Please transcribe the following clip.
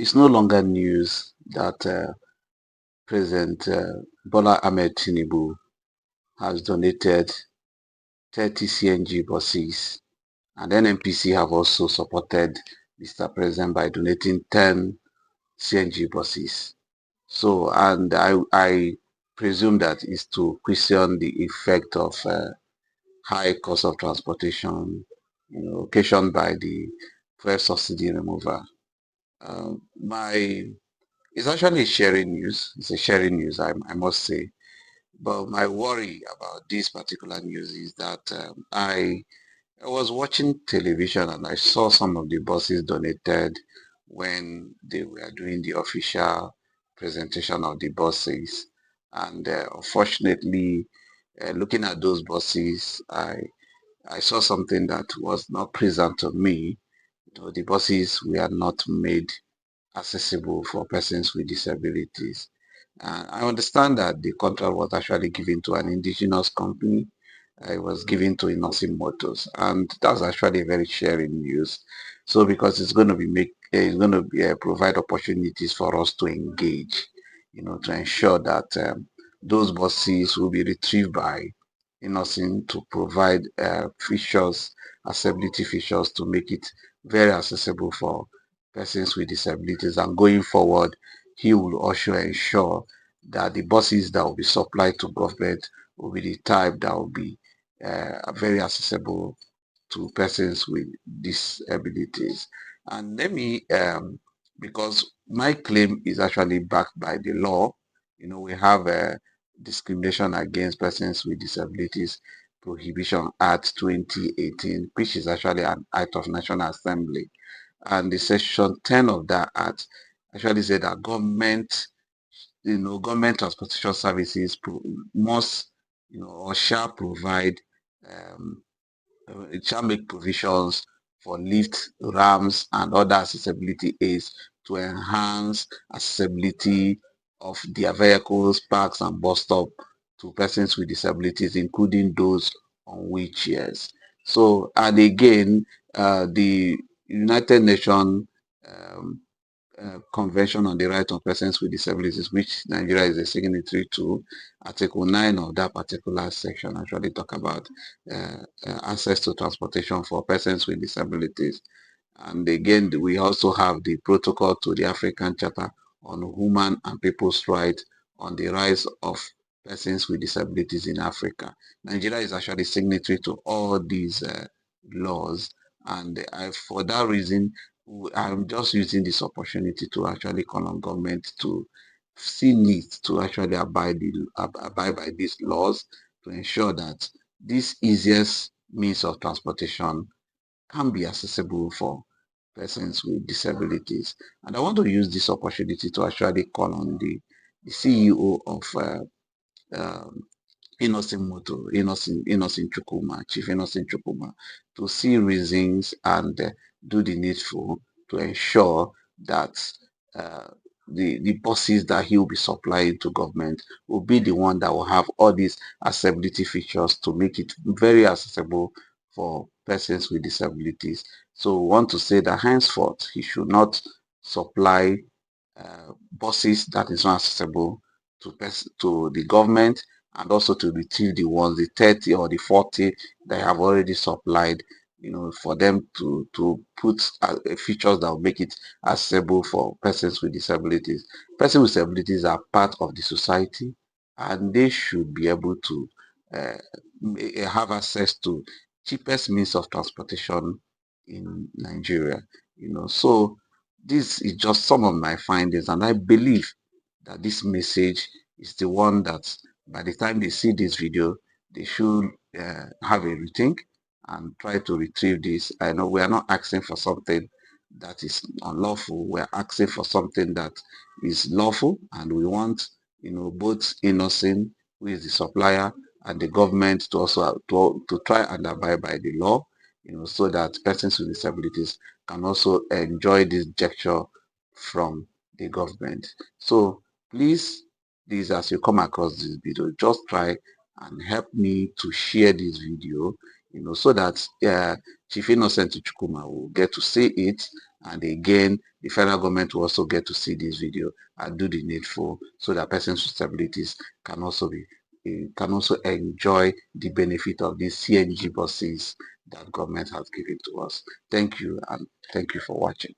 It's no longer news that President Bola Ahmed Tinubu has donated 30 CNG buses, and NNPC have also supported Mr. President by donating 10 CNG buses. So, and I presume that is to question the effect of high cost of transportation, occasioned by the fuel subsidy removal. My It's actually sharing news. It's a sharing news, I must say. But my worry about this particular news is that I was watching television and I saw some of the buses donated when they were doing the official presentation of the buses. And unfortunately, looking at those buses, I saw something that was not pleasant to me. The buses were not made accessible for persons with disabilities. I understand that the contract was actually given to an indigenous company. It was given to Inosim Motors, and that's actually very sharing news. So because it's going to be, provide opportunities for us to engage, to ensure that those buses will be retrieved by Inosim to provide features, accessibility features to make it very accessible for persons with disabilities, and going forward he will also ensure that the buses that will be supplied to government will be the type that will be very accessible to persons with disabilities. And let me because my claim is actually backed by the law. We have a discrimination against persons with disabilities prohibition act 2018, which is actually an act of National Assembly, and the section 10 of that act actually said that government transportation services must, or shall provide, um, it shall make provisions for lift, ramps, and other accessibility aids to enhance accessibility of their vehicles, parks, and bus stop to persons with disabilities, including those on wheelchairs. So, and again, the United Nations um, Convention on the Right of Persons with Disabilities, which Nigeria is a signatory to, Article 9 of that particular section actually talk about access to transportation for persons with disabilities. And again, we also have the protocol to the African Charter on Human and People's Rights on the Rights of Persons with Disabilities in Africa. Nigeria is actually signatory to all these laws, and for that reason, I'm just using this opportunity to actually call on government to see need to actually abide by these laws to ensure that this easiest means of transportation can be accessible for persons with disabilities. And I want to use this opportunity to actually call on the CEO of Innocent Chukuma, Chief Innocent Chukuma, to see reasons and do the needful to ensure that uh, the buses that he will be supplying to government will be the one that will have all these accessibility features to make it very accessible for persons with disabilities. So we want to say that henceforth he should not supply buses that is not accessible to the government, and also to retrieve the ones, the 30 or the 40 they have already supplied, for them to put features that will make it accessible for persons with disabilities. Persons with disabilities are part of the society, and they should be able to uh, have access to cheapest means of transportation in Nigeria. So this is just some of my findings, and I believe that this message is the one that by the time they see this video, they should have a rethink and try to retrieve this. I know we are not asking for something that is unlawful. We are asking for something that is lawful, and we want, both Innocent, who is the supplier, and the government to also to try and abide by the law, so that persons with disabilities can also enjoy this gesture from the government. So please, as you come across this video, just try and help me to share this video, so that Chief Innocent Chukuma will get to see it, And again, the federal government will also get to see this video and do the needful so that persons with disabilities can also enjoy the benefit of these CNG buses that government has given to us. Thank you, and thank you for watching.